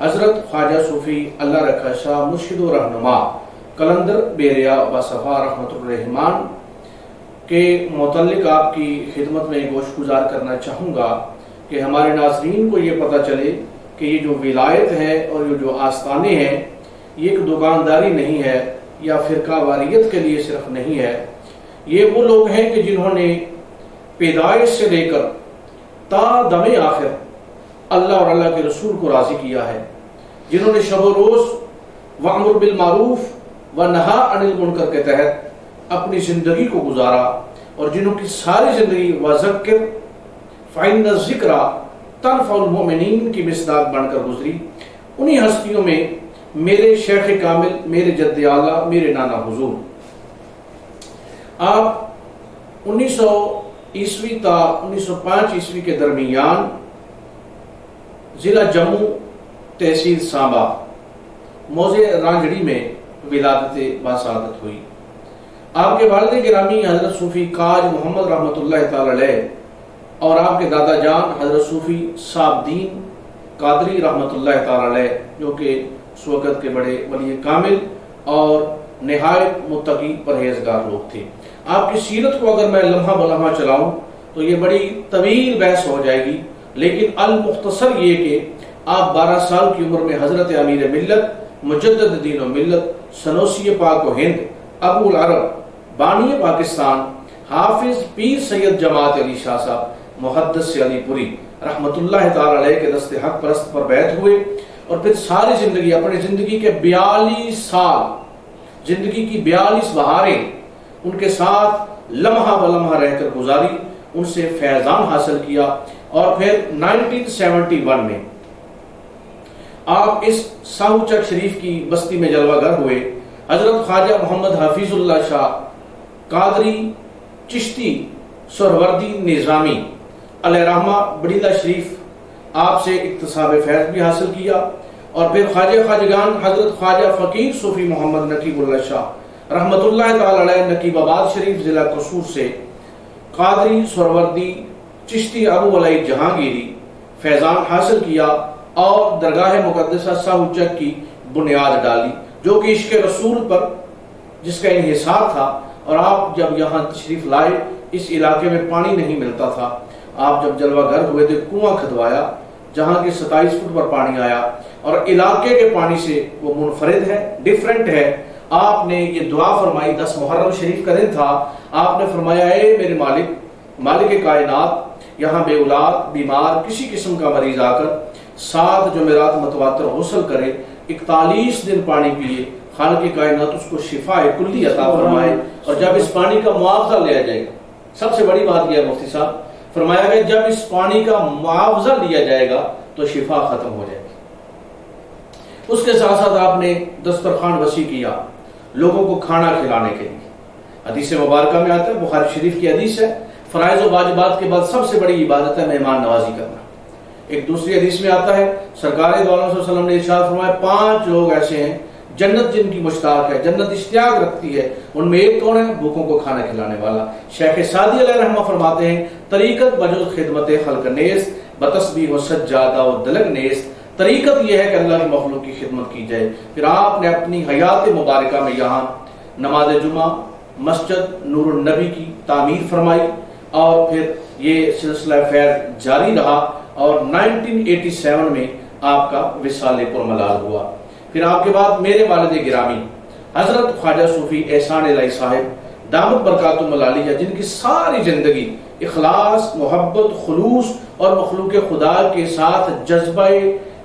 حضرت خواجہ صوفی اللہ رکھا شاہ مرشد و رہنما قلندر بیریا و صفا رحمۃ الرحمان کے متعلق آپ کی خدمت میں گوش گزار کرنا چاہوں گا کہ ہمارے ناظرین کو یہ پتہ چلے کہ یہ جو ولایت ہے اور یہ جو آستانے ہیں یہ ایک دکانداری نہیں ہے یا فرقہ واریت کے لیے صرف نہیں ہے. یہ وہ لوگ ہیں کہ جنہوں نے پیدائش سے لے کر تا دم آخر اللہ اور اللہ کے رسول کو راضی کیا ہے، جنہوں نے شب و روز وامر بالمعروف و نہی عن المنکر کے تحت اپنی زندگی کو گزارا، اور جنہوں کی ساری زندگی وذکر فإن الذکر تنفع المؤمنین کی مصداق بن کر گزری. انہی ہستیوں میں میرے شیخ کامل، میرے جد اعلیٰ، میرے نانا حضور. آپ 1900 عیسوی تا 1905 عیسوی کے درمیان ضلع جموں تحصیل سانبا موضع رانجھڑی میں ولادت باسعادت ہوئی. آپ کے والد گرامی حضرت صوفی کاج محمد رحمۃ اللہ تعالی علیہ اور آپ کے دادا جان حضرت صوفی صاحب دین قادری رحمۃ اللہ تعالی علیہ، جو کہ اس وقت کے بڑے ولی کامل اور نہایت متقی پرہیزگار لوگ تھے. آپ کی سیرت کو اگر میں لمحہ بلمحہ چلاؤں تو یہ بڑی طویل بحث ہو جائے گی، لیکن المختصر یہ کہ آپ 12 سال کی عمر میں حضرت امیر ملت مجدد دین و ملت سنوسی پاک و ہند ابو العرب بانی پاکستان حافظ پیر سید جماعت علی شاہ صاحب محدث علی پوری رحمت اللہ تعالی علیہ کے دست حق پرست پر بیعت ہوئے، اور پھر ساری زندگی اپنی زندگی کے 42 سال، زندگی کی 42 بہاریں ان کے ساتھ لمحہ بلمحہ رہ کر گزاری، ان سے فیضان حاصل کیا. اور پھر 1971 میں آپ اس ساہو چک شریف کی بستی میں جلوہ گر ہوئے. حضرت خواجہ محمد حفیظ اللہ شاہ قادری چشتی سہروردی نظامی علیہ رحمہ بڑیلہ شریف آپ سے اکتساب فیض بھی حاصل کیا. اور پھر خواجہ خواجگان حضرت خواجہ فقیر صوفی محمد نقیب اللہ شاہ رحمت اللہ تعالی علیہ نقیب آباد شریف ضلع قصور سے قادری سہروردی چشتی ابو علی جہانگیری فیضان حاصل کیا اور درگاہ مقدسہ ساہو چک کی بنیاد ڈالی، جو کہ عشق رسول پر جس کا انحصار تھا. اور آپ جب یہاں تشریف لائے اس علاقے میں پانی نہیں ملتا تھا. آپ جب جلوہ گر ہوئے تو کنواں کھدوایا جہاں کے 27 فٹ پر پانی آیا، اور علاقے کے پانی سے وہ منفرد ہے، ڈیفرنٹ ہے. آپ نے یہ دعا فرمائی، 10 محرم شریف کا دن تھا. آپ نے فرمایا اے میرے مالک، مالک کائنات، یہاں بے اولاد بیمار کسی قسم کا مریض آ کر 7 جمعرات متواتر غسل کرے، 41 دن پانی پیے، خالق کائنات اس کو شفا کلی عطا فرمائے. اور جب اس پانی کا معاوضہ لیا جائے گا، سب سے بڑی بات یہ ہے مفتی صاحب، فرمایا کہ جب اس پانی کا معاوضہ لیا جائے گا تو شفا ختم ہو جائے گی. اس کے ساتھ ساتھ آپ نے دسترخوان وسیع کیا لوگوں کو کھانا کھلانے کے لیے. حدیث مبارکہ میں آتا ہے، بخاری شریف کی حدیث ہے، فرائض و واجبات کے بعد سب سے بڑی عبادت ہے مہمان نوازی کرنا. ایک دوسری حدیث میں آتا ہے، سرکار دو عالم صلی اللہ علیہ وسلم نے ارشاد فرمایا 5 لوگ ایسے ہیں جنت جن کی مشتاق ہے، جنت اشتیاق رکھتی ہے. ان میں ایک کون ہے؟ بھوکوں کو کھانا کھلانے والا. شیخ سعدی علیہ رحمہ فرماتے ہیں، طریقت بجز خدمت خلق نیست بتسبیح و سجادہ و دلگ نیست. طریقت یہ ہے کہ اللہ کی مخلوق کی خدمت کی جائے. پھر آپ نے اپنی حیات مبارکہ میں یہاں نماز جمعہ مسجد نور النبی کی تعمیر فرمائی، اور پھر یہ سلسلہ فیض جاری رہا، اور 1987 میں آپ کا وصال پرملال ہوا. پھر آپ کے بعد میرے والد گرامی حضرت خواجہ صوفی احسان الہی صاحب دامت برکاتہم العالیہ، جن کی ساری زندگی اخلاص، محبت، خلوص اور مخلوق خدا کے ساتھ جذبہ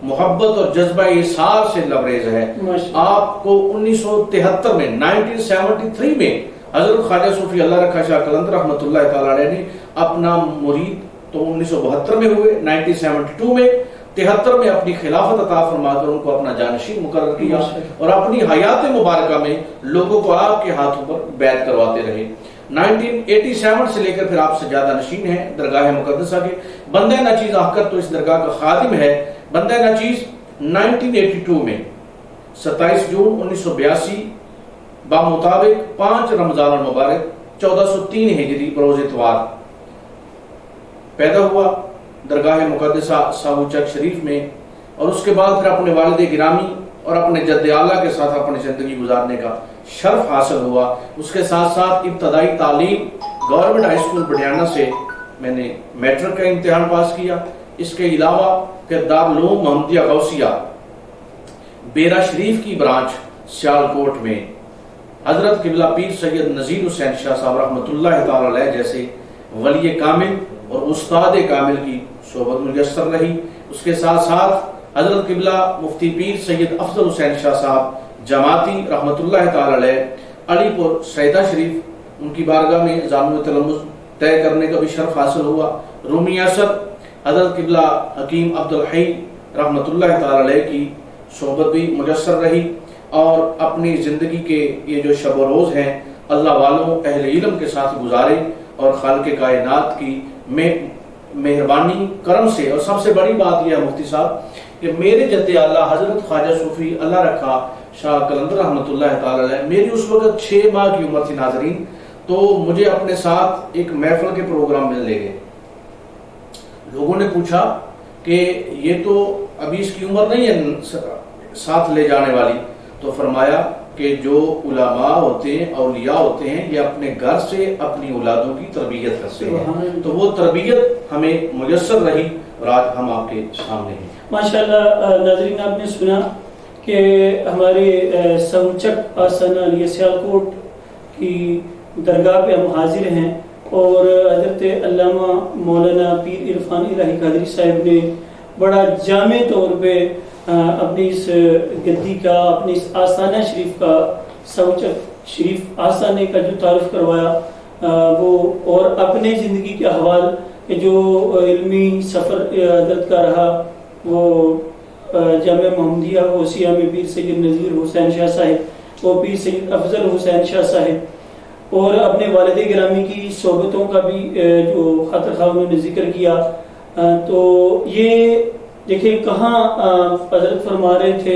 محبت اور جذبہ اثار سے لبریز ہے. آپ کو 1973 میں 1973 میں حضرت خواجہ صوفی اللہ رکھا شاہ قلندر رحمت اللہ تعالی علیہ نے اپنا مرید تو 1972 میں ہوئے، 1972 میں 73 میں اپنی خلافت عطا فرما کر ان کو اپنا جانشین مقرر کیا، اور اپنی حیات مبارکہ میں لوگوں کو آپ کے ہاتھوں پر بیعت کرواتے رہے. 1987 سے لے کر پھر آپ سجادہ نشین ہیں درگاہ مقدسہ کے. بندہ ناچیز آخر تو اس درگاہ کا خادم ہے. بندہ ناچیز 1982 میں 27 جون 1982 بمطابق 5 رمضان المبارک 1403 ہجری بروز اتوار پیدا ہوا. درگاہ مقدسہ ساہو چک شریف میں اور اس کے بعد پھر اپنے والد گرامی اور اپنے جد اعلیٰ کے ساتھ اپنی زندگی گزارنے کا شرف حاصل ہوا۔ اس کے ساتھ ساتھ ابتدائی تعلیم گورنمنٹ ہائی اسکول بڈیانہ سے میں نے میٹرک کا امتحان پاس کیا۔ اس کے علاوہ پھر دارالعلوم محمدیہ غوثیہ بیرا شریف کی برانچ سیالکوٹ میں حضرت قبلہ پیر سید نذیر حسین شاہ صاحب رحمۃ اللہ تعالی علیہ جیسے ولی کامل اور استاد کامل کی صحبت میسر رہی۔ اس کے ساتھ ساتھ حضرت قبلہ مفتی پیر سید افضل حسین شاہ صاحب جماعتی رحمۃ اللہ تعالی علیہ علی پور سیدہ شریف، ان کی بارگاہ میں ضامن تلمذ طے کرنے کا بھی شرف حاصل ہوا۔ رومی اثر حضرت قبلہ حکیم عبدالحی رحمۃ اللہ تعالی علیہ کی صحبت بھی میسر رہی، اور اپنی زندگی کے یہ جو شب و روز ہیں اللہ والوں اہل علم کے ساتھ گزارے، اور خالق کائنات کی مہربانی کرم سے، اور سب سے بڑی بات یہ ہے مفتی صاحب کہ میرے جد اعلیٰ حضرت خواجہ صوفی اللہ رکھا شاہ قلندر رحمۃ اللہ تعالی علیہ، میری اس وقت 6 ماہ کی عمر تھی ناظرین، تو مجھے اپنے ساتھ ایک محفل کے پروگرام میں لے گئے۔ لوگوں نے پوچھا کہ یہ تو ابھی اس کی عمر نہیں ہے ساتھ لے جانے والی، تو فرمایا کہ جو علماء ہوتے ہیں، اولیاء ہوتے ہیں، یہ اپنے گھر سے اپنی اولادوں کی تربیت کرتے ہیں، تو وہ تربیت ہمیں میسر رہی، اور آج ہم آپ کے سامنے ہیں۔ ماشاءاللہ ناظرین، آپ نے سنا کہ ہمارے سوچک آستانہ علیہ سیالکوٹ کی درگاہ پہ ہم حاضر ہیں، اور حضرت علامہ مولانا پیر عرفان الہی قادری صاحب نے بڑا جامع طور پہ اپنی اس گدی کا، اپنی اس آستانہ شریف کا، سوچک شریف آستانے کا جو تعارف کروایا، وہ اور اپنے زندگی کے احوال کہ جو علمی سفر حضرت کا رہا، وہ جامعہ محمدیہ غوثیہ میں پیر سید نذیر حسین شاہ صاحب، وہ پیر سید افضل حسین شاہ صاحب، اور اپنے والد گرامی کی صحبتوں کا بھی جو خاطر خواہ انہوں نے ذکر کیا۔ تو یہ دیکھیں کہاں حضرت فرما رہے تھے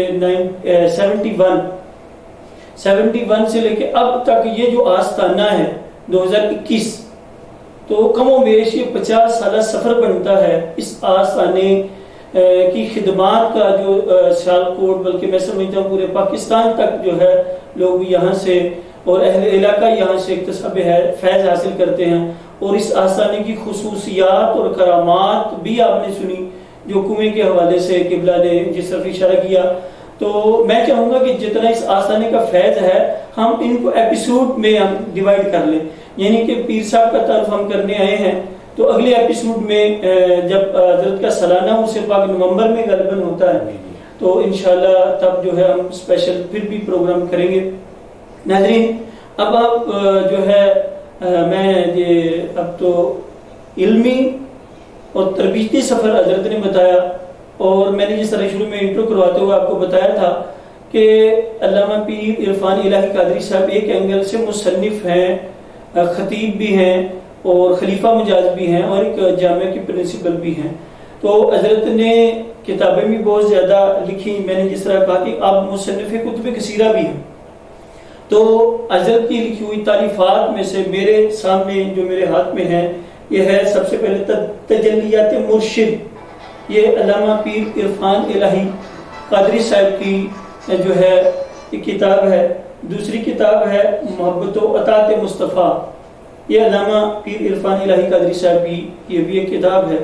71 سے لے کے اب تک یہ جو آستانہ ہے 2021، تو کم و بیش یہ 50 سالہ سفر بنتا ہے اس آستانے کی خدمات کا، جو سیالکوٹ بلکہ میں سمجھتا ہوں پورے پاکستان تک جو ہے لوگ یہاں سے اور اہل علاقہ یہاں سے اکتساب فیض حاصل کرتے ہیں، اور اس آستانے کی خصوصیات اور کرامات بھی آپ نے سنی جو کنویں کے حوالے سے قبلہ نے جس طرف اشارہ کیا۔ تو میں چاہوں گا کہ جتنا اس آستانے کا فیض ہے ہم ان کو ایپیسوڈ میں ہم ڈیوائیڈ کر لیں، یعنی کہ پیر صاحب کا تعارف ہم کرنے آئے ہیں، تو اگلے ایپیسوڈ میں جب حضرت کا سالانہ عرس پاک نومبر میں غالباً ہوتا ہے، تو انشاءاللہ تب جو ہے ہم اسپیشل پھر بھی پروگرام کریں گے۔ ناظرین، اب آپ جو ہے میں اب تو علمی اور تربیتی سفر حضرت نے بتایا، اور میں نے جس طرح شروع میں انٹرو کرواتے ہوئے آپ کو بتایا تھا کہ علامہ پیر عرفان الہی قادری صاحب ایک اینگل سے مصنف ہیں، خطیب بھی ہیں، اور خلیفہ مجاز بھی ہیں، اور ایک جامعہ کی پرنسپل بھی ہیں۔ تو حضرت نے کتابیں بھی بہت زیادہ لکھی، میں نے جس طرح کہا کہ آپ مصنف کتب کثیرہ بھی ہیں، تو حضرت کی لکھی ہوئی تعریفات میں سے میرے سامنے جو میرے ہاتھ میں ہے یہ ہے سب سے پہلے تجلیات مرشد، یہ علامہ پیر عرفان الہی قادری صاحب کی جو ہے یہ کتاب ہے۔ دوسری کتاب ہے محبت و اطاعت مصطفیٰ، یہ علامہ پیر عرفان الہی قادری صاحب کی یہ بھی ایک کتاب ہے۔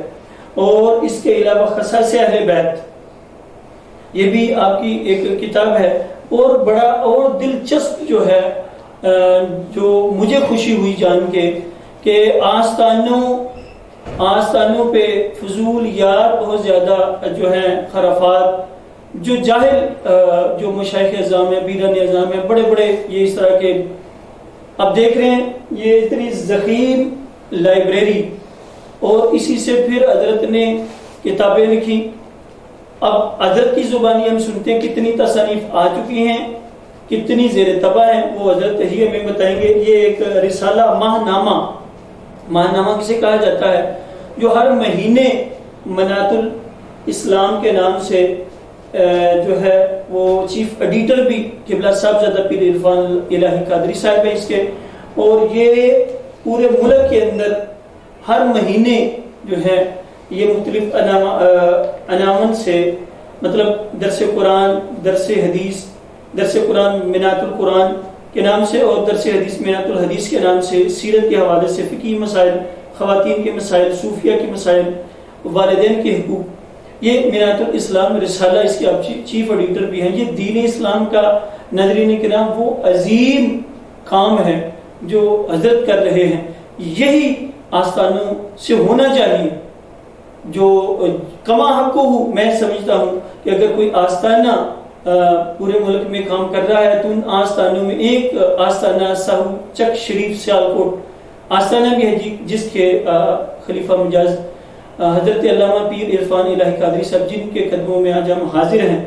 اور اس کے علاوہ خصائص اہل بیت، یہ بھی آپ کی ایک کتاب ہے۔ اور بڑا اور دلچسپ جو ہے جو مجھے خوشی ہوئی جان کے کہ آستانوں پہ فضولیات بہت زیادہ جو ہیں خرافات، جو جاہل جو مشائخ اعظام ہیں، پیران اعظام ہیں، بڑے بڑے یہ اس طرح کے، اب دیکھ رہے ہیں یہ اتنی ضخیم لائبریری، اور اسی سے پھر حضرت نے کتابیں لکھی۔ اب حضرت کی زبانی ہم سنتے ہیں کتنی تصانیف آ چکی ہیں، کتنی زیر طبع ہیں، وہ حضرت ہی ہمیں بتائیں گے۔ یہ ایک رسالہ ماہنامہ کسے کہا جاتا ہے، جو ہر مہینے منات الاسلام کے نام سے جو ہے وہ چیف ایڈیٹر بھی قبلہ صاحبزادہ پیر عرفان الہی قادری صاحب ہے اس کے، اور یہ پورے ملک کے اندر ہر مہینے جو ہے یہ مختلف عناوین سے مطلب درس قرآن، درس حدیث، درس قرآن منات القرآن کے نام سے اور درس حدیث منات الحدیث کے نام سے، سیرت کے حوالے سے فقہی مسائل، خواتین کے مسائل، صوفیہ کے مسائل، والدین کے حقوق، یہ منات الاسلام رسالہ، اس کے آپ چیف ایڈیٹر بھی ہیں۔ یہ دین اسلام کا ناظرین کرام وہ عظیم کام ہے جو حضرت کر رہے ہیں، یہی آستانوں سے ہونا چاہیے جو کما حق ہو۔ میں سمجھتا ہوں کہ اگر کوئی آستانہ پورے ملک میں کام کر رہا ہے تو ان آستانوں میں ایک آستانہ ساہو چک شریف سیالکوٹ آستانہ بھی ہے، جس کے خلیفہ مجاز حضرت علامہ پیر عرفان الہی قادری صاحب، جن کے قدموں میں آج ہم حاضر ہیں۔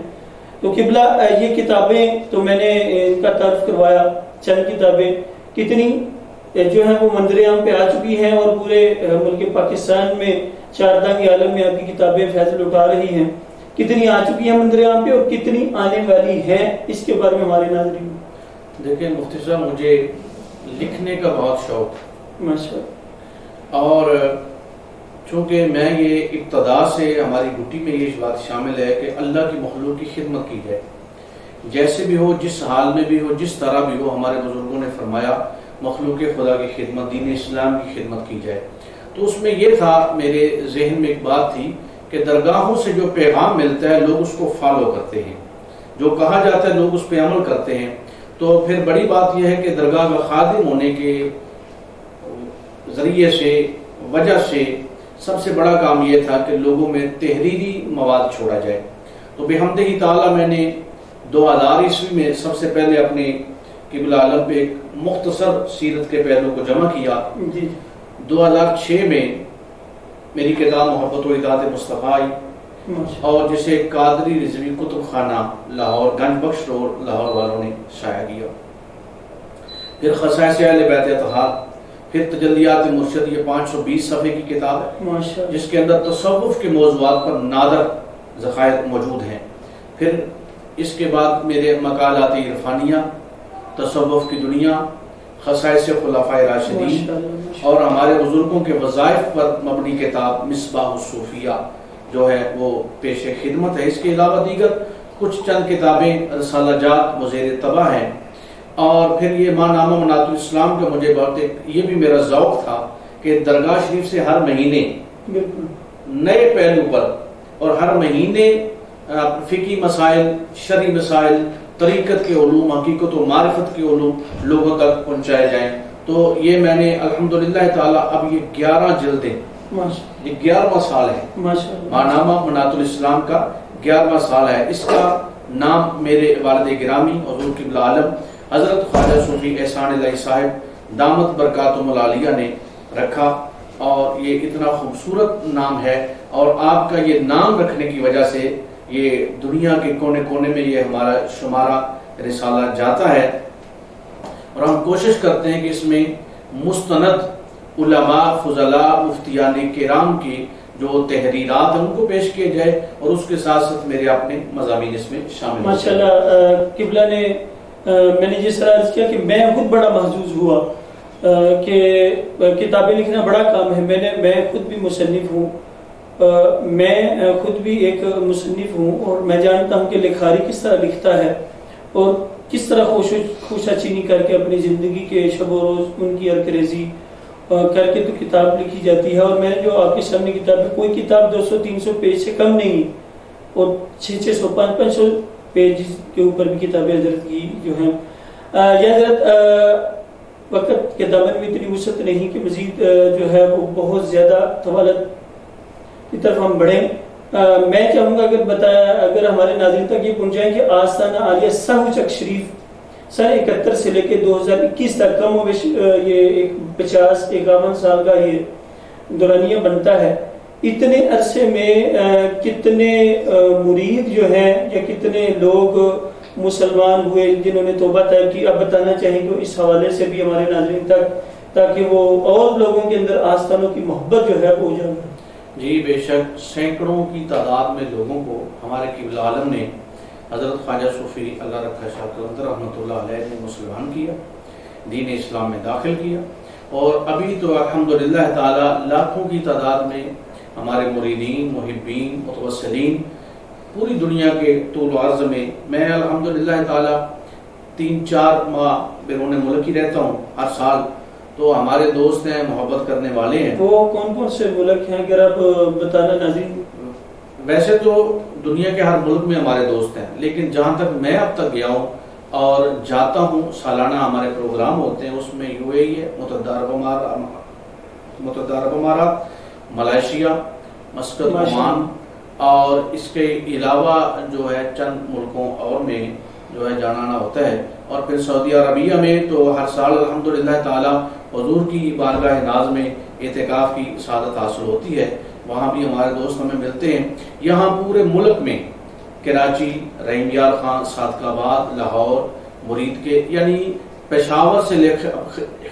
تو قبلہ یہ کتابیں تو میں نے ان کا تعارف کروایا، چند کتابیں کتنی جو ہیں وہ منظر عام پہ آ چکی ہیں اور پورے ملک پاکستان میں چاردانگ عالم میں آپ کی کتابیں فیض اٹھا رہی ہیں، کتنی آ چکی ہیں منظر عام پہ اور کتنی آنے والی ہیں، اس کے بارے میں ہمارے ناظرین۔ دیکھیں مفتی صاحب، مجھے لکھنے کا بہت شوق، ماشاءاللہ، اور چونکہ میں یہ ابتدا سے ہماری گٹی میں یہ بات شامل ہے کہ اللہ کی مخلوق کی خدمت کی جائے، جیسے بھی ہو، جس حال میں بھی ہو، جس طرح بھی ہو۔ ہمارے بزرگوں نے فرمایا مخلوق خدا کی خدمت، دین اسلام کی خدمت کی جائے۔ تو اس میں یہ تھا، میرے ذہن میں ایک بات تھی کہ درگاہوں سے جو پیغام ملتا ہے لوگ اس کو فالو کرتے ہیں، جو کہا جاتا ہے لوگ اس پہ عمل کرتے ہیں۔ تو پھر بڑی بات یہ ہے کہ درگاہ کا خادم ہونے کے ذریعے سے، وجہ سے سب سے بڑا کام یہ تھا کہ لوگوں میں تحریری مواد چھوڑا جائے۔ تو بحمدہ تعالیٰ میں نے 2000 میں سب سے پہلے اپنے قبلہ عالم پہ ایک مختصر سیرت کے پہلو کو جمع کیا۔ 2006 میں میری کتاب محبت و اطاعت مصطفیٰ آئی، اور جسے قادری رضوی کتب خانہ لاہور، گنج بخش روڈ لاہور والوں نے شائع کیا۔ پھر خصائص اہل بیت اطہار، پھر تجلیات مرشد، یہ 520 صفحے کی کتاب ہے جس کے اندر تصوف کے موضوعات پر نادر ذخائر موجود ہیں۔ پھر اس کے بعد میرے مقالات عرفانیہ، تصوف کی دنیا، خصائص خلفائے راشدین اور ہمارے بزرگوں کے وظائف پر مبنی کتاب مصباح الصوفیہ جو ہے وہ پیش خدمت ہے۔ اس کے علاوہ دیگر کچھ چند کتابیں رسالہ جات مزیر طبع ہیں۔ اور پھر یہ ماہنامہ منات الاسلام کا مجھے بہت یہ بھی میرا ذوق تھا کہ درگاہ شریف سے ہر مہینے نئے پہلو پر اور ہر مہینے فقہی مسائل، شرعی مسائل، طریقت کے علوم، حقیقت و معرفت کے علوم لوگوں تک پہنچائے جائیں۔ تو یہ میں نے الحمدللہ تعالیٰ اب یہ 11 جلدیں، یہ 11واں سال ہے، ماہنامہ منات الاسلام کا 11واں سال ہے۔ اس کا نام میرے والد گرامی حضور قبلہ عالم حضرت خواجہ صوفی احسان الہی صاحب دامت برکاتہم العالیہ نے رکھا، اور یہ اتنا خوبصورت نام ہے، اور آپ کا یہ نام رکھنے کی وجہ سے یہ دنیا کے کونے کونے میں یہ ہمارا شمارہ رسالہ جاتا ہے۔ اور ہم کوشش کرتے ہیں کہ اس میں مستند علماء، فضلاء، مفتیان کرام کی جو تحریرات ہیں ان کو پیش کیے جائے، اور اس کے ساتھ ساتھ میرے اپنے مضامین اس میں شامل ہیں۔ ماشاءاللہ، قبلہ نے میں نے جس طرح عرض کیا کہ میں خود بڑا محظوظ ہوا کہ کتابیں لکھنا بڑا کام ہے۔ میں خود بھی مصنف ہوں، میں خود بھی ایک مصنف ہوں، اور میں جانتا ہوں کہ لکھاری کس طرح لکھتا ہے اور کس طرح خوشہ چینی کر کے اپنی زندگی کے شب و روز ان کی ارکریزی کر کے تو کتاب لکھی جاتی ہے۔ اور میں جو آپ کے سامنے کتاب ہے، کوئی کتاب 200-300 پیج سے کم نہیں، اور 600-500 پیج کے اوپر بھی کتابیں حضرت کی جو ہیں۔ یہ حضرت وقت کے دامن میں اتنی وسعت نہیں کہ مزید جو ہے وہ بہت زیادہ طوالت کی طرف ہم بڑھیں۔ میں چاہوں گا اگر ہمارے ناظرین تک یہ پہنچائیں کہ آستانہ عالیہ ساہو چک شریف سن 71 سے لے کے 2021 تک کم و بیش یہ 50-51 سال کا یہ دورانیہ بنتا ہے۔ اتنے عرصے میں کتنے مرید جو ہیں یا کتنے لوگ مسلمان ہوئے جنہوں نے توبہ طلب کی، اب بتانا چاہیں گے اس حوالے سے بھی ہمارے ناظرین تک، تاکہ وہ اور لوگوں کے اندر آستانوں کی محبت جو ہے وہ اجاگر۔ جی بے شک، سینکڑوں کی تعداد میں لوگوں کو ہمارے قبلہ عالم نے، حضرت خواجہ صوفی اللہ رکھا شاہ قلندر رحمۃ اللہ علیہ نے مسلمان کیا، دین اسلام میں داخل کیا، اور ابھی تو الحمدللہ تعالی لاکھوں کی تعداد میں ہمارے مریدین، محبین، متوسلین پوری دنیا کے طول و عرض میں الحمدللہ تعالی 3-4 ماہ بیرون ملک ہی رہتا ہوں ہر سال. تو ہمارے دوست ہیں, محبت کرنے والے ہیں. وہ کون کون سے ملک ہیں اگر آپ بتانا ناظرین؟ ویسے تو دنیا کے ہر ملک میں ہمارے دوست ہیں, لیکن جہاں تک میں اب تک گیا ہوں اور جاتا ہوں, سالانہ ہمارے پروگرام ہوتے ہیں, اس میں UAE ہے, متحدہ عرب امارات, ملائیشیا, مسقط, عمان, اور اس کے علاوہ جو ہے چند ملکوں اور میں جو ہے جانا آنا ہوتا ہے. اور پھر سعودی عربیہ میں تو ہر سال الحمدللہ تعالی حضور کی بارگاہ ناز میں اعتکاف کی سعادت حاصل ہوتی ہے. وہاں بھی ہمارے دوست ہمیں ملتے ہیں. یہاں پورے ملک میں کراچی, رحیم یار خان, صادق آباد, لاہور, مرید کے, یعنی پشاور سے لے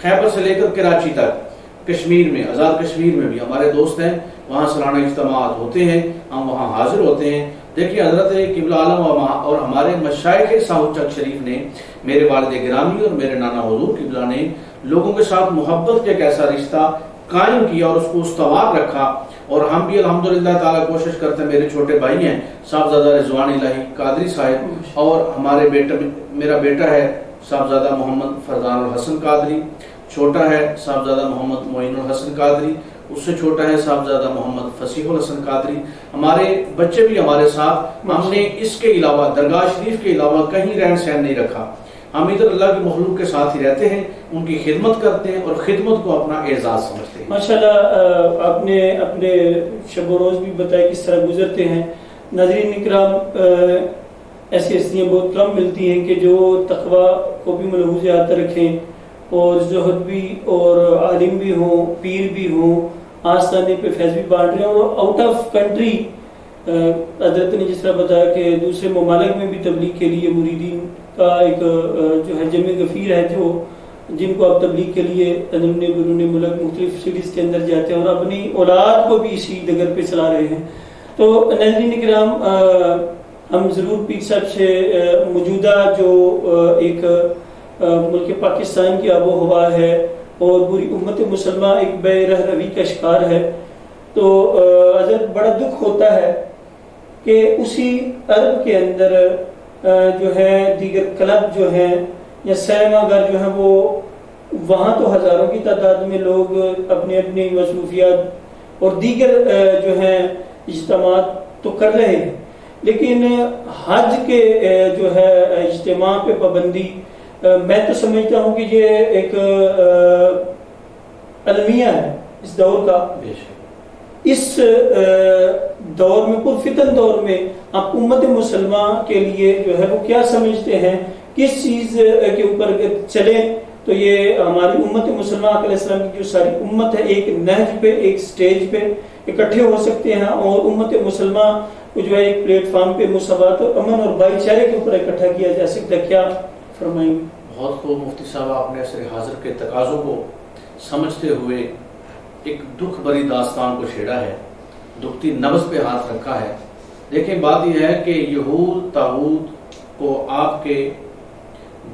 خیبر سے لے کر کراچی تک, کشمیر میں, آزاد کشمیر میں بھی ہمارے دوست ہیں. وہاں سالانہ اجتماعات ہوتے ہیں, ہم وہاں حاضر ہوتے ہیں. دیکھیے حضرت قبلہ عالم اور ہمارے مشائخ ساحو چک شریف نے, میرے والد گرامی اور میرے نانا حضور قبلہ نے لوگوں کے ساتھ محبت کا ایسا رشتہ قائم کیا اور اس کو استوار رکھا. اور ہم بھی الحمدللہ تعالی کوشش کرتے ہیں. میرے چھوٹے بھائی ہیں صاحبزادہ رضوان الہی قادری صاحب, اور ہمارے میرا بیٹا ہے صاحبزادہ محمد فرزان الحسن قادری, چھوٹا ہے صاحبزادہ محمد معین الحسن قادری, اس سے چھوٹا ہے صاحبزادہ محمد فصیح الحسن قادری. ہمارے بچے بھی ہمارے ساتھ. ہم نے اس کے علاوہ درگاہ شریف کے علاوہ کہیں رہن سہن نہیں رکھا. ہم ادھر اللہ کی مخلوق کے ساتھ ہی رہتے ہیں, ان کی خدمت کرتے ہیں اور خدمت کو اپنا اعزاز سمجھتے ہیں. ماشاءاللہ آپ نے اپنے شب و روز بھی بتایا کس طرح گزرتے ہیں. ناظرین اکرام, ایسی ہستیاں بہت کم ملتی ہیں کہ جو تقوی کو بھی ملحوظ ہاتھ رکھیں اور زہد بھی اور عالم بھی ہوں, پیر بھی ہوں, آستانے پہ فیض بھی بانٹ رہے ہیں. اور آؤٹ آف کنٹری حضرت نے جس طرح بتایا کہ دوسرے ممالک میں بھی تبلیغ کے لیے مریدین کا ایک جو ہے جمع غفیر ہے, جو جن کو آپ تبلیغ کے لیے اندرون بیرون ملک مختلف سٹیز کے اندر جاتے ہیں اور اپنی اولاد کو بھی اسی ڈگر پہ چلا رہے ہیں. تو ناظرین کرام, ہم ضرور پیر صاحب سے موجودہ جو ایک ملک پاکستان کی آب و ہوا ہے اور پوری امت مسلمہ ایک بے رہ روی کا شکار ہے, تو حضرت بڑا دکھ ہوتا ہے کہ اسی عرب کے اندر جو ہے دیگر کلب جو ہیں یا سینما گھر جو ہیں, وہ وہاں تو ہزاروں کی تعداد میں لوگ اپنی اپنی مصروفیات اور دیگر جو ہیں اجتماعات تو کر رہے ہیں, لیکن حج کے جو ہے اجتماع پہ پابندی, میں تو سمجھتا ہوں کہ یہ ایک المیہ ہے اس دور کا. اس دور میں, پرفتن دور میں, آپ امت مسلمہ کے لیے جو ہے وہ کیا سمجھتے ہیں, کس چیز کے اوپر چلیں تو یہ ہماری امت مسلمہ علیہ السلام کی جو ساری امت ہے ایک نہج پہ, ایک سٹیج پہ اکٹھے ہو سکتے ہیں اور امت مسلمہ کو جو ہے ایک پلیٹ فارم پہ مساوات اور امن اور بھائی چارے کے اوپر اکٹھا کیا جا سکتا ہے؟ کیا فرمائیں گے؟ بہت خوب مفتی صاحب, آپ نے عصر حاضر کے تقاضوں کو سمجھتے ہوئے ایک دکھ بری داستان کو چھیڑا ہے, دکھتی نبض پہ ہاتھ رکھا ہے. دیکھیں بات یہ ہے کہ یہود طاغوت کو آپ کے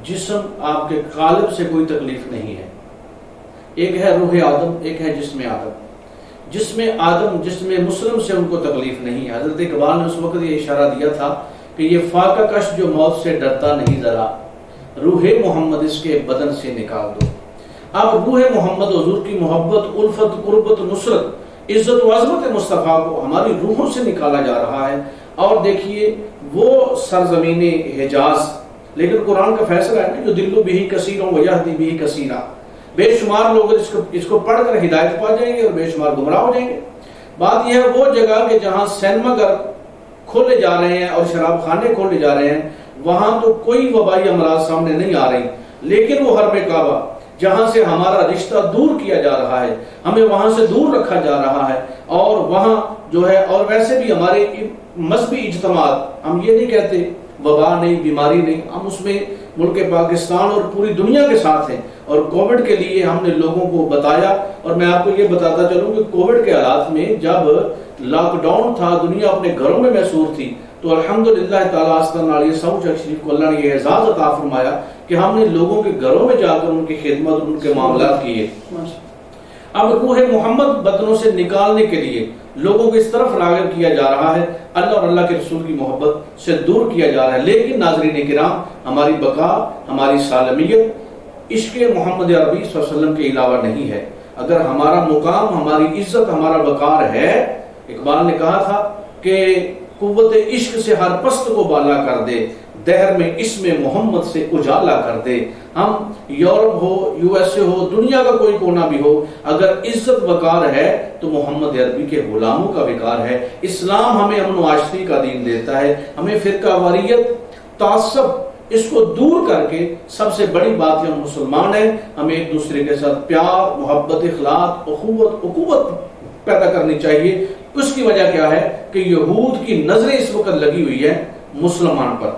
جسم, آپ کے قالب سے کوئی تکلیف نہیں ہے. ایک ہے روح آدم, ایک ہے جسم آدم. جسم آدم, جسم مسلم سے ان کو تکلیف نہیں ہے. حضرت اقبال نے اس وقت یہ اشارہ دیا تھا کہ یہ فاقہ کش جو موت سے ڈرتا نہیں ذرا, روح محمد اس کے بدن سے نکال دو. اب روح محمد حضور کی محبت, الفت, قربت, نصرت, عزت و عظمت مصطفیٰ کو ہماری روحوں سے نکالا جا رہا ہے. اور دیکھیے وہ سرزمین حجاز, لیکن قرآن کا فیصلہ ہے جو دل بھی کثیروں ویہدی بھی کثیرا, بے شمار لوگ اس کو پڑھ کر ہدایت پا جائیں گے اور بے شمار گمراہ ہو جائیں گے. بات یہ ہے وہ جگہ کہ جہاں سینما گھر کھولے جا رہے ہیں اور شراب خانے کھولے جا رہے ہیں, وہاں تو کوئی وبائی امراض سامنے نہیں آ رہی, لیکن وہ حرم کعبہ جہاں سے ہمارا رشتہ دور کیا جا رہا ہے, ہمیں وہاں سے دور رکھا جا رہا ہے. اور وہاں جو ہے, اور ویسے بھی ہمارے مذہبی اجتماعات, ہم یہ نہیں کہتے وبا نہیں, بیماری نہیں, ہم اس میں ملک پاکستان اور پوری دنیا کے ساتھ ہیں. اور کووڈ کے لیے ہم نے لوگوں کو بتایا, اور میں آپ کو یہ بتاتا چلوں کہ کووڈ کے حالات میں جب لاک ڈاؤن تھا, دنیا اپنے گھروں میں محصور تھی, تو الحمدللہ تعالیٰ آستان علیہ ساحو چک شریف کو اللہ نے یہ اعزاز عطا فرمایا کہ ہم نے لوگوں کے گھروں میں جا کر ان کی خدمت اور ان کے معاملات کیے. اب روح محمد بدنوں سے نکالنے کے لیے لوگوں کو اس طرف راغب کیا جا رہا ہے، اللہ اور اللہ کے رسول کی محبت سے دور کیا جا رہا ہے۔ لیکن ناظرین کرام، ہماری بقا، ہماری سالمیت عشق محمد عربی صلی اللہ علیہ وسلم کے علاوہ نہیں ہے۔ اگر ہمارا مقام، ہماری عزت، ہمارا وقار ہے، اقبال نے کہا تھا کہ قوت عشق سے ہر پست کو بالا کر دے، دہر میں اسم محمد سے اجالا کر دے۔ ہم یورپ ہو، یو ایس اے ہو، دنیا کا کوئی کونا بھی ہو، اگر عزت وقار ہے تو محمد عربی کے غلاموں کا وقار ہے۔ اسلام ہمیں امن و آشتی کا دین دیتا ہے، ہمیں فرقہ واریت، تعصب، اس کو دور کر کے سب سے بڑی بات ہے ہم مسلمان ہیں، ہمیں ایک دوسرے کے ساتھ پیار، محبت، اخلاق، اخوت پیدا کرنی چاہیے۔ اس کی وجہ کیا ہے کہ یہود کی نظریں اس وقت لگی ہوئی ہے مسلمان پر،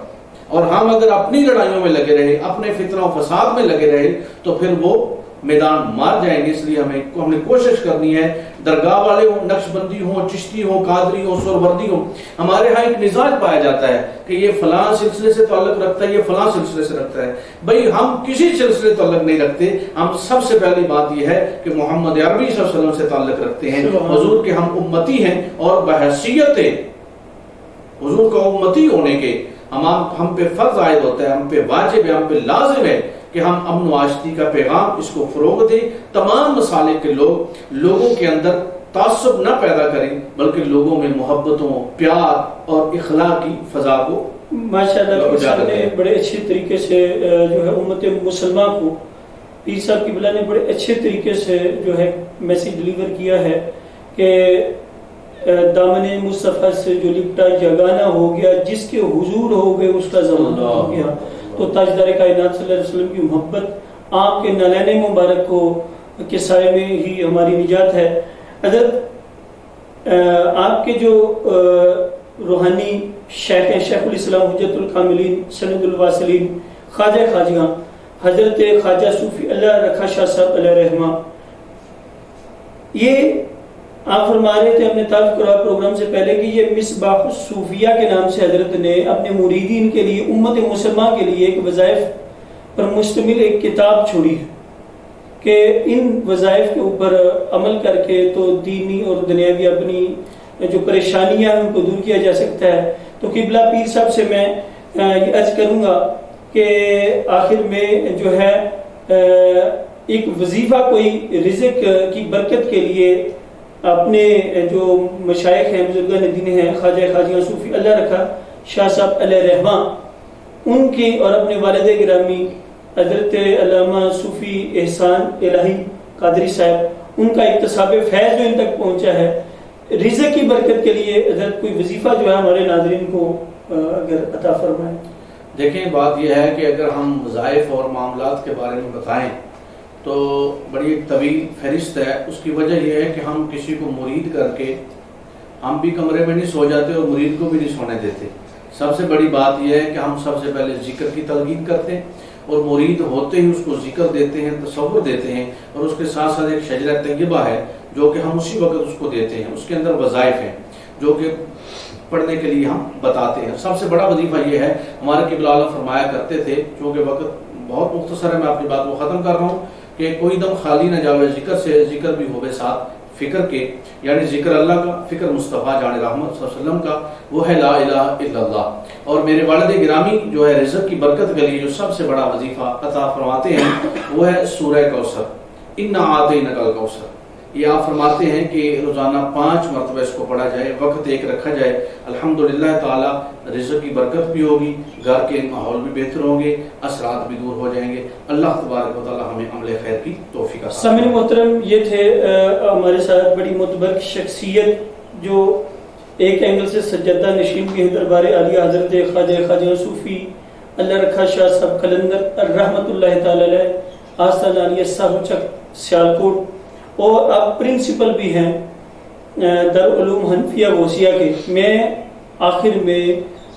اور ہم اگر اپنی لڑائیوں میں لگے رہے، اپنے فتنہ و فساد میں لگے رہے تو پھر وہ میدان مار جائیں گے۔ اس لیے ہمیں کوشش کرنی ہے، درگاہ والے ہوں، نقش بندی ہوں، چشتی ہوں، قادری ہوں، سہروردی ہوں، ہمارے ہاں ایک مزاج پایا جاتا ہے کہ یہ فلاں سلسلے سے تعلق رکھتا ہے، یہ فلاں سلسلے سے رکھتا ہے۔ بھئی ہم کسی سلسلے تعلق نہیں رکھتے، ہم سب سے پہلی بات یہ ہے کہ محمد عربی صلی اللہ علیہ وسلم سے تعلق رکھتے ہیں، حضور کے ہم امتی ہیں، اور بحیثیت حضور کا امتی ہونے کے ہم پہ فرض عائد ہوتا ہے، ہم پہ واجب ہے، ہم پہ لازم ہے کہ ہم امن و آشتی کا پیغام اس کو فروغ دیں، تمام مسالک کے لوگوں کے اندر تعصب نہ پیدا کریں، بلکہ لوگوں میں محبتوں، پیار اور اخلاق کی فضا کو ماشاءاللہ نے بڑے اچھے طریقے سے جو ہے امت مسلمہ کو پیر صاحب کی بلا نے بڑے اچھے طریقے سے جو ہے میسیج ڈلیور کیا ہے کہ دامن مصطفیٰ سے جو لپٹا جگانا ہو گیا، جس کے حضور ہو گئے اس کا زمانہ ہو گیا۔ تو تاجدار کائنات صلی اللہ علیہ وسلم کی محبت، آپ کے نالین مبارک کو کے سائے میں ہی ہماری نجات ہے۔ حضرت آپ کے جو روحانی شیخ ہیں، شیخ الاسلام حجت الکاملین سند الواصلین خواجہ خواجیاں حضرت خواجہ صوفی اللہ رکھا شاہ صاحب علیہ رحمہ، یہ آپ فرما رہے تھے اپنے تعارف قرآن پروگرام سے پہلے کہ یہ مصباح الصوفیہ کے نام سے حضرت نے اپنے مریدین کے لیے، امت مسلمہ کے لیے ایک وظائف پر مشتمل ایک کتاب چھوڑی ہے کہ ان وظائف کے اوپر عمل کر کے تو دینی اور دنیاوی اپنی جو پریشانیاں ہیں ان کو دور کیا جا سکتا ہے۔ تو قبلہ پیر صاحب سے میں یہ عرض کروں گا کہ آخر میں جو ہے ایک وظیفہ کوئی رزق کی برکت کے لیے اپنے جو مشائخ ہیں، بزرگان دین ہیں، خواجہ خواجیاں صوفی اللہ رکھا شاہ صاحب علیہ رحمہ، ان کے اور اپنے والد گرامی حضرت علامہ صوفی احسان الہی قادری صاحب، ان کا اکتساب فیض جو ان تک پہنچا ہے، رزق کی برکت کے لیے حضرت کوئی وظیفہ جو ہے ہمارے ناظرین کو اگر عطا فرمائیں۔ دیکھیں بات یہ ہے کہ اگر ہم وظائف اور معاملات کے بارے میں بتائیں تو بڑی ایک طویل فہرست ہے۔ اس کی وجہ یہ ہے کہ ہم کسی کو مرید کر کے ہم بھی کمرے میں نہیں سو جاتے اور مرید کو بھی نہیں سونے دیتے۔ سب سے بڑی بات یہ ہے کہ ہم سب سے پہلے ذکر کی تلقین کرتے ہیں، اور مرید ہوتے ہی اس کو ذکر دیتے ہیں، تصور دیتے ہیں، اور اس کے ساتھ ساتھ ایک شجرہ طیبہ ہے جو کہ ہم اسی وقت اس کو دیتے ہیں، اس کے اندر وظائف ہیں جو کہ پڑھنے کے لیے ہم بتاتے ہیں۔ سب سے بڑا وظیفہ یہ ہے، ہمارے قبلہ اعلیٰ فرمایا کرتے تھے، چونکہ وقت بہت مختصر ہے، میں اپنی بات کو ختم کر رہا ہوں، کہ کوئی دم خالی نہ جاوے ذکر سے، ذکر بھی ہوئے ساتھ فکر کے، یعنی ذکر اللہ کا، فکر مصطفیٰ جان رحمت صلی اللہ علیہ وسلم کا، وہ ہے لا الہ الا اللہ۔ اور میرے والد گرامی جو ہے رزق کی برکت کے لیے جو سب سے بڑا وظیفہ عطا فرماتے ہیں وہ ہے سورہ کوثر، انا اعطیناک الکوثر۔ یہ آپ فرماتے ہیں کہ روزانہ 5 مرتبہ اس کو پڑھا جائے، وقت ایک رکھا جائے، الحمدللہ تعالی رزق کی برکت بھی ہوگی، گھر کے ماحول بھی بہتر ہوں گے، اثرات بھی دور ہو جائیں گے۔ اللہ تبارک و تعالی ہمیں عمل خیر کی توفیق عطا فرمائے۔ سامعین محترم، یہ تھے ہمارے ساتھ بڑی معتبر شخصیت جو ایک اینگل سے سجادہ نشین کے دربار عالیہ حضرت خواجہ خواجہ صوفی اللہ رکھا شاہ صاحب قلندر رحمۃ اللہ تعالی علیہ، آستانہ عالیہ صاحب چک سیالکوٹ، اور آپ پرنسپل بھی ہیں دارالعلوم حنفیہ غوثیہ کے۔ میں آخر میں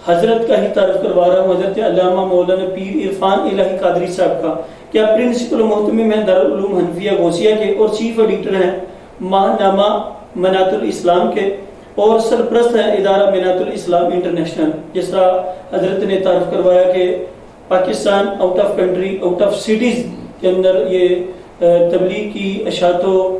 حضرت کا ہی تعارف کروا رہا ہوں، حضرت علامہ مولانا پیر عرفان الہی قادری صاحب کا، کہ آپ پرنسپل و محتمم ہیں دارالعلوم حنفیہ غوثیہ کے، اور چیف ایڈیٹر ہیں ماہنامہ منات الاسلام کے، اور سرپرست ہیں ادارہ منات الاسلام انٹرنیشنل۔ جس طرح حضرت نے تعارف کروایا کہ Pakistan out of country, out of cities کے اندر یہ تبلیغ کی اشاعت و